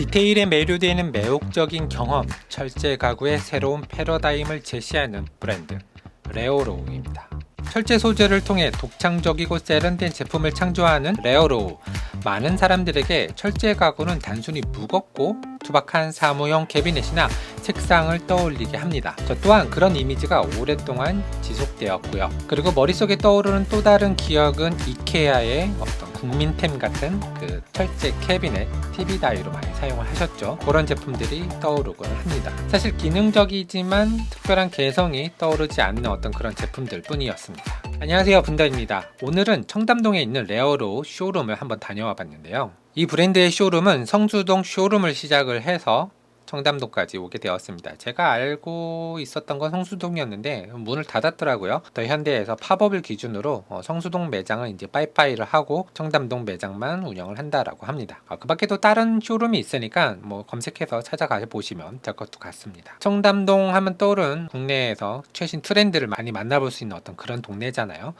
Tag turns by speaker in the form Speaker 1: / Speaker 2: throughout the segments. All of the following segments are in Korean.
Speaker 1: 디테일에 매료되는 매혹적인 경험, 철제 가구의 새로운 패러다임을 제시하는 브랜드 레오로우입니다. 철제 소재를 통해 독창적이고 세련된 제품을 창조하는 레오로우. 많은 사람들에게 철제 가구는 단순히 무겁고 투박한 사무용 캐비넷이나 책상을 떠올리게 합니다. 저 또한 그런 이미지가 오랫동안 지속되었고요. 그리고 머릿속에 떠오르는 또 다른 기억은 이케아의 어떤 국민템 같은 그 철제 캐비넷, TV 다이로 많이 사용을 하셨죠. 그런 제품들이 떠오르곤 합니다. 사실 기능적이지만 특별한 개성이 떠오르지 않는 어떤 그런 제품들 뿐이었습니다. 안녕하세요, 분다입니다. 오늘은 청담동에 있는 레오로우 쇼룸을 한번 다녀와 봤는데요. 이 브랜드의 쇼룸은 성수동 쇼룸을 시작을 해서 청담동까지 오게 되었습니다. 제가 알고 있었던 건 성수동이었는데 문을 닫았더라고요. 더 현대에서 팝업을 기준으로 성수동 매장은 이제 빠이빠이를 하고 청담동 매장만 운영을 한다라고 합니다. 그 밖에도 다른 쇼룸이 있으니까 뭐 검색해서 찾아가 보시면 될 것도 같습니다. 청담동 하면 떠오른 국내에서 최신 트렌드를 많이 만나볼 수 있는 어떤 그런 동네잖아요.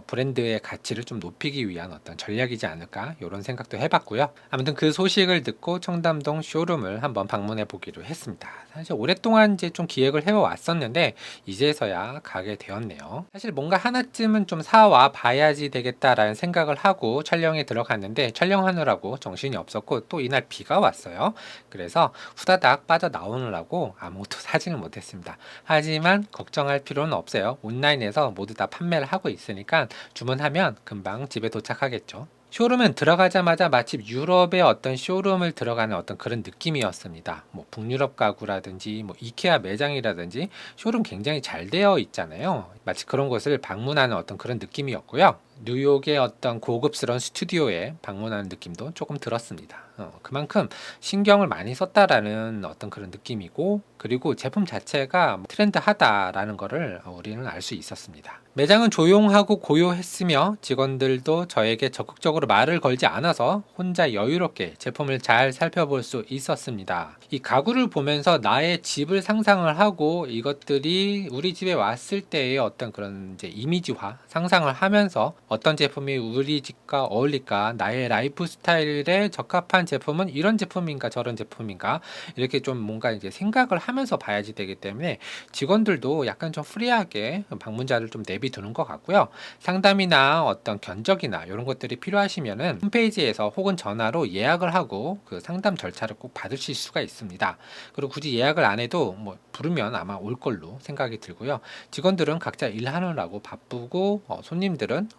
Speaker 1: 브랜드의 가치를 좀 높이기 위한 어떤 전략이지 않을까 이런 생각도 해봤고요. 아무튼 그 소식을 듣고 청담동 쇼룸을 한번 방문해 보기로 했습니다. 사실 오랫동안 이제 좀 기획을 해왔었는데 이제서야 가게 되었네요. 사실 뭔가 하나쯤은 좀 사와 봐야지 되겠다라는 생각을 하고 촬영에 들어갔는데 촬영하느라고 정신이 없었고 또 이날 비가 왔어요. 그래서 후다닥 빠져나오느라고 아무것도 사지는 못했습니다. 하지만 걱정할 필요는 없어요. 온라인에서 모두 다 판매를 하고 있으니까 주문하면 금방 집에 도착하겠죠. 쇼룸은 들어가자마자 마치 유럽의 어떤 쇼룸을 들어가는 어떤 그런 느낌이었습니다. 뭐 북유럽 가구라든지 뭐 이케아 매장이라든지 쇼룸 굉장히 잘 되어 있잖아요. 마치 그런 곳을 방문하는 어떤 그런 느낌이었고요. 뉴욕의 어떤 고급스러운 스튜디오에 방문하는 느낌도 조금 들었습니다. 그만큼 신경을 많이 썼다라는 어떤 그런 느낌이고, 그리고 제품 자체가 트렌드하다라는 것을 우리는 알 수 있었습니다. 매장은 조용하고 고요했으며 직원들도 저에게 적극적으로 말을 걸지 않아서 혼자 여유롭게 제품을 잘 살펴볼 수 있었습니다. 이 가구를 보면서 나의 집을 상상을 하고 이것들이 우리 집에 왔을 때의 어떤 그런 이제 이미지화 상상을 하면서 어떤 제품이 우리 집과 어울릴까, 나의 라이프 스타일에 적합한 제품은 이런 제품인가 저런 제품인가, 이렇게 좀 뭔가 이제 생각을 하면서 봐야지 되기 때문에 직원들도 약간 좀 프리하게 방문자를 좀 내비두는 것 같고요. 상담이나 어떤 견적이나 이런 것들이 필요하시면은 홈페이지에서 혹은 전화로 예약을 하고 그 상담 절차를 꼭 받으실 수가 있습니다. 그리고 굳이 예약을 안 해도 뭐 부르면 아마 올 걸로 생각이 들고요. 직원들은 각자 일하느라고 바쁘고 손님들은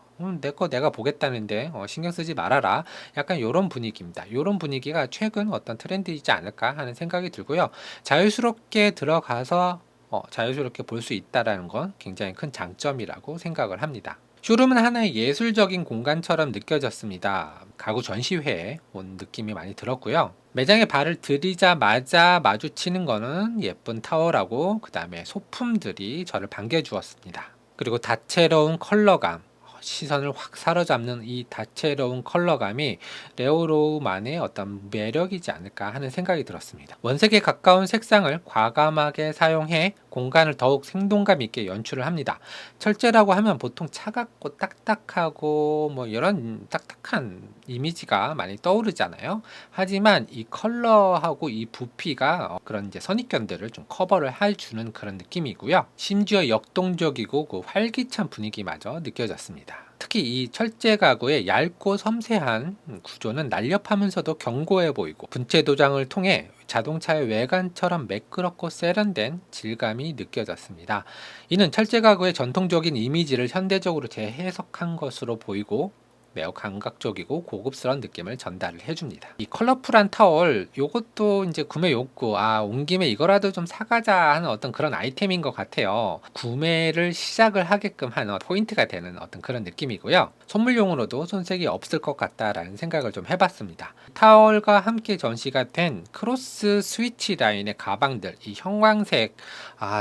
Speaker 1: 내 거 내가 보겠다는데 신경 쓰지 말아라, 약간 이런 분위기입니다. 이런 분위기가 최근 어떤 트렌드이지 않을까 하는 생각이 들고요. 자유스럽게 들어가서 자유스럽게 볼 수 있다는 건 굉장히 큰 장점이라고 생각을 합니다. 쇼룸은 하나의 예술적인 공간처럼 느껴졌습니다. 가구 전시회에 온 느낌이 많이 들었고요. 매장에 발을 들이자마자 마주치는 거는 예쁜 타월하고 그 다음에 소품들이 저를 반겨주었습니다. 그리고 다채로운 컬러감, 시선을 확 사로잡는 이 다채로운 컬러감이 레오로우만의 어떤 매력이지 않을까 하는 생각이 들었습니다. 원색에 가까운 색상을 과감하게 사용해 공간을 더욱 생동감 있게 연출을 합니다. 철제라고 하면 보통 차갑고 딱딱하고 뭐 이런 딱딱한 이미지가 많이 떠오르잖아요. 하지만 이 컬러하고 이 부피가 그런 이제 선입견들을 좀 커버를 해주는 그런 느낌이고요. 심지어 역동적이고 그 활기찬 분위기마저 느껴졌습니다. 특히 이 철제 가구의 얇고 섬세한 구조는 날렵하면서도 견고해 보이고, 분체 도장을 통해 자동차의 외관처럼 매끄럽고 세련된 질감이 느껴졌습니다. 이는 철제 가구의 전통적인 이미지를 현대적으로 재해석한 것으로 보이고 매우 감각적이고 고급스러운 느낌을 전달을 해줍니다. 이 컬러풀한 타월, 요것도 이제 구매 욕구, 온 김에 이거라도 좀 사가자 하는 어떤 그런 아이템인 것 같아요. 구매를 시작을 하게끔 하는 포인트가 되는 어떤 그런 느낌이고요. 선물용으로도 손색이 없을 것 같다라는 생각을 좀 해봤습니다. 타월과 함께 전시가 된 크로스 스위치 라인의 가방들, 이 형광색,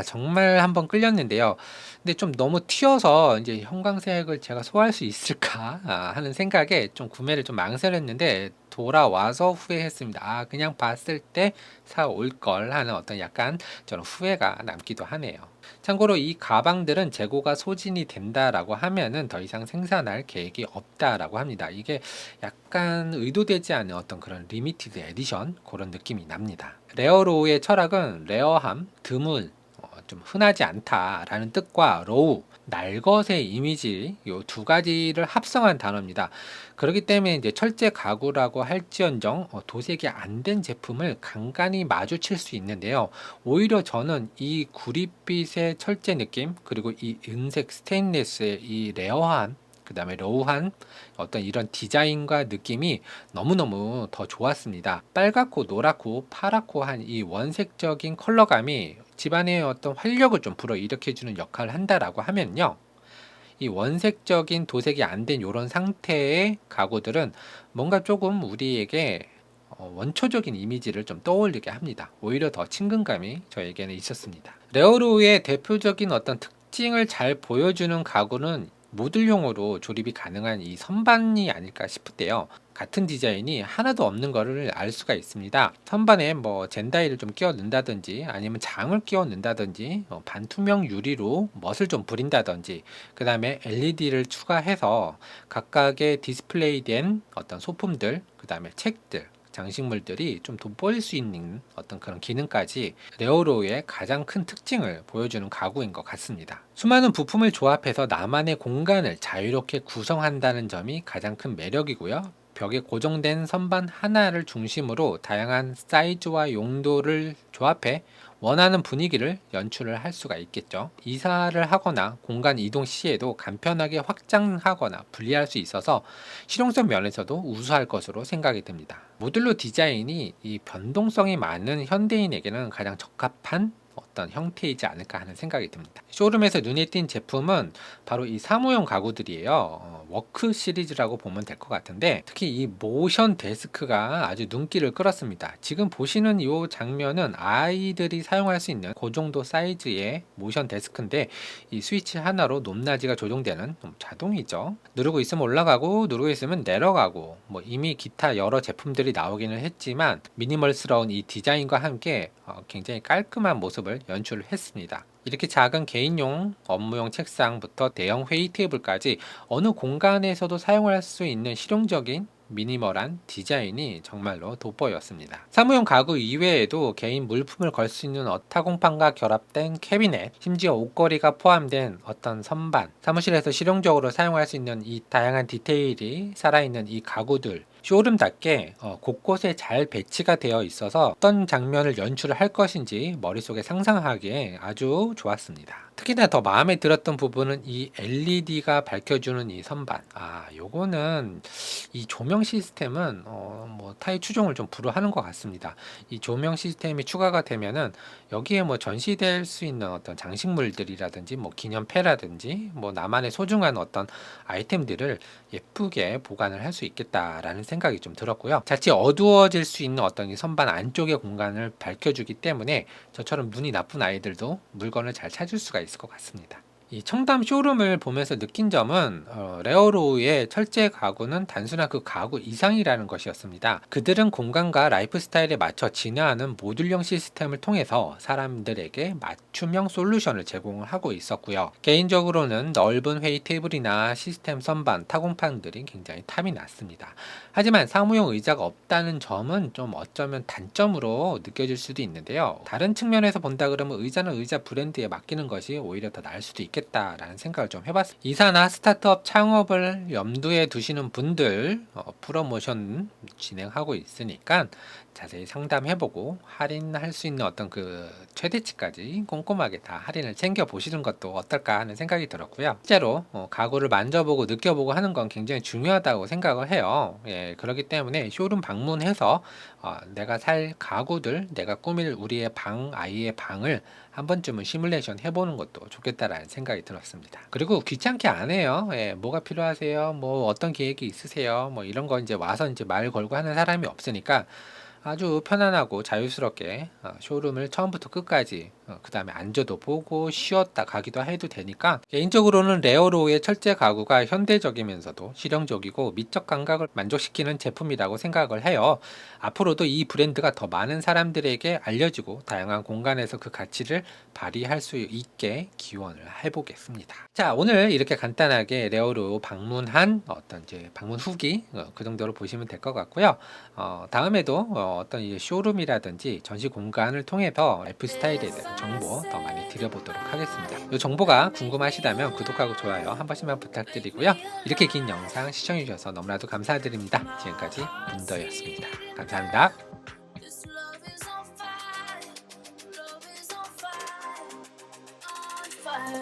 Speaker 1: 정말 한번 끌렸는데요. 근데 좀 너무 튀어서 이제 형광색을 제가 소화할 수 있을까 하는 생각에 좀 구매를 좀 망설였는데 돌아와서 후회했습니다. 그냥 봤을 때 사올 걸 하는 어떤 약간 저는 후회가 남기도 하네요. 참고로 이 가방들은 재고가 소진이 된다라고 하면은 더 이상 생산할 계획이 없다라고 합니다. 이게 약간 의도되지 않은 어떤 그런 리미티드 에디션 그런 느낌이 납니다. 레어로우의 철학은 레어함, 드물, 좀 흔하지 않다라는 뜻과 로우, 날 것의 이미지 요 두 가지를 합성한 단어입니다. 그렇기 때문에 이제 철제 가구라고 할지언정 도색이 안 된 제품을 간간히 마주칠 수 있는데요. 오히려 저는 이 구릿빛의 철제 느낌 그리고 이 은색 스테인리스의 이 레어한 그 다음에 로우한 어떤 이런 디자인과 느낌이 너무너무 더 좋았습니다. 빨갛고 노랗고 파랗고 한 이 원색적인 컬러감이 집안의 어떤 활력을 좀 불어일으켜주는 역할을 한다라고 하면요. 이 원색적인 도색이 안 된 이런 상태의 가구들은 뭔가 조금 우리에게 원초적인 이미지를 좀 떠올리게 합니다. 오히려 더 친근감이 저에게는 있었습니다. 레오루의 대표적인 어떤 특징을 잘 보여주는 가구는 모듈용으로 조립이 가능한 이 선반이 아닐까 싶은데요. 같은 디자인이 하나도 없는 것을 알 수가 있습니다. 선반에 뭐 젠다이를 좀 끼워 넣는다든지 아니면 장을 끼워 넣는다든지 반투명 유리로 멋을 좀 부린다든지 그 다음에 LED를 추가해서 각각의 디스플레이된 어떤 소품들 그 다음에 책들 장식물들이 좀 돋보일 수 있는 어떤 그런 기능까지 레오로의 가장 큰 특징을 보여주는 가구인 것 같습니다. 수많은 부품을 조합해서 나만의 공간을 자유롭게 구성한다는 점이 가장 큰 매력이고요. 벽에 고정된 선반 하나를 중심으로 다양한 사이즈와 용도를 조합해 원하는 분위기를 연출을 할 수가 있겠죠. 이사를 하거나 공간 이동 시에도 간편하게 확장하거나 분리할 수 있어서 실용성 면에서도 우수할 것으로 생각이 듭니다. 모듈러 디자인이 이 변동성이 많은 현대인에게는 가장 적합한 어떤 형태이지 않을까 하는 생각이 듭니다. 쇼룸에서 눈에 띈 제품은 바로 이 사무용 가구들이에요. 워크 시리즈라고 보면 될 것 같은데 특히 이 모션 데스크가 아주 눈길을 끌었습니다. 지금 보시는 이 장면은 아이들이 사용할 수 있는 그 정도 사이즈의 모션 데스크인데 이 스위치 하나로 높낮이가 조정되는 자동이죠. 누르고 있으면 올라가고 누르고 있으면 내려가고 뭐 이미 기타 여러 제품들이 나오기는 했지만 미니멀스러운 이 디자인과 함께 굉장히 깔끔한 모습을 연출을 했습니다. 이렇게 작은 개인용 업무용 책상부터 대형 회의 테이블까지 어느 공간에서도 사용할 수 있는 실용적인 미니멀한 디자인이 정말로 돋보였습니다. 사무용 가구 이외에도 개인 물품을 걸 수 있는 타공판과 결합된 캐비넷, 심지어 옷걸이가 포함된 어떤 선반, 사무실에서 실용적으로 사용할 수 있는 이 다양한 디테일이 살아있는 이 가구들, 쇼룸답게 곳곳에 잘 배치가 되어 있어서 어떤 장면을 연출을 할 것인지 머릿속에 상상하기에 아주 좋았습니다. 특히나 더 마음에 들었던 부분은 이 LED가 밝혀주는 이 선반. 요거는 이 조명 시스템은 뭐 타의 추종을 좀 불허하는 것 같습니다. 이 조명 시스템이 추가가 되면은 여기에 뭐 전시될 수 있는 어떤 장식물들이라든지 뭐 기념패라든지 뭐 나만의 소중한 어떤 아이템들을 예쁘게 보관을 할 수 있겠다라는 생각이 좀 들었고요. 자칫 어두워질 수 있는 어떤 이 선반 안쪽의 공간을 밝혀주기 때문에 저처럼 눈이 나쁜 아이들도 물건을 잘 찾을 수가 있을 것 같습니다. 이 청담 쇼룸을 보면서 느낀 점은 레어로우의 철제 가구는 단순한 그 가구 이상이라는 것이었습니다. 그들은 공간과 라이프 스타일에 맞춰 진화하는 모듈형 시스템을 통해서 사람들에게 맞춤형 솔루션을 제공을 하고 있었고요. 개인적으로는 넓은 회의 테이블이나 시스템 선반, 타공판들이 굉장히 탐이 났습니다. 하지만 사무용 의자가 없다는 점은 좀 어쩌면 단점으로 느껴질 수도 있는데요. 다른 측면에서 본다 그러면 의자는 의자 브랜드에 맡기는 것이 오히려 더 나을 수도 있겠다라는 생각을 좀 해봤습니다. 이사나 스타트업 창업을 염두에 두시는 분들 프로모션 진행하고 있으니까 자세히 상담해보고 할인할 수 있는 어떤 그 최대치까지 꼼꼼하게 다 할인을 챙겨 보시는 것도 어떨까 하는 생각이 들었고요. 실제로 가구를 만져보고 느껴보고 하는 건 굉장히 중요하다고 생각을 해요. 그렇기 때문에 쇼룸 방문해서 내가 살 가구들, 내가 꾸밀 우리의 방, 아이의 방을 한 번쯤은 시뮬레이션 해보는 것도 좋겠다라는 생각이 들었습니다. 그리고 귀찮게 안 해요. 뭐가 필요하세요? 뭐 어떤 계획이 있으세요? 뭐 이런 거 이제 와서 이제 말 걸고 하는 사람이 없으니까 아주 편안하고 자유스럽게 쇼룸을 처음부터 끝까지 그 다음에 앉아도 보고 쉬었다 가기도 해도 되니까, 개인적으로는 레오로우의 철제 가구가 현대적이면서도 실용적이고 미적 감각을 만족시키는 제품이라고 생각을 해요. 앞으로도 이 브랜드가 더 많은 사람들에게 알려지고 다양한 공간에서 그 가치를 발휘할 수 있게 기원을 해보겠습니다. 자, 오늘 이렇게 간단하게 레오로우 방문한 어떤 이제 방문 후기 그 정도로 보시면 될 것 같고요. 다음에도 어떤 이제 쇼룸이라든지 전시 공간을 통해서 라이프 스타일에 대한 정보 더 많이 드려보도록 하겠습니다. 이 정보가 궁금하시다면 구독하고 좋아요 한 번씩만 부탁드리고요. 이렇게 긴 영상 시청해주셔서 너무나도 감사드립니다. 지금까지 문더였습니다. 감사합니다.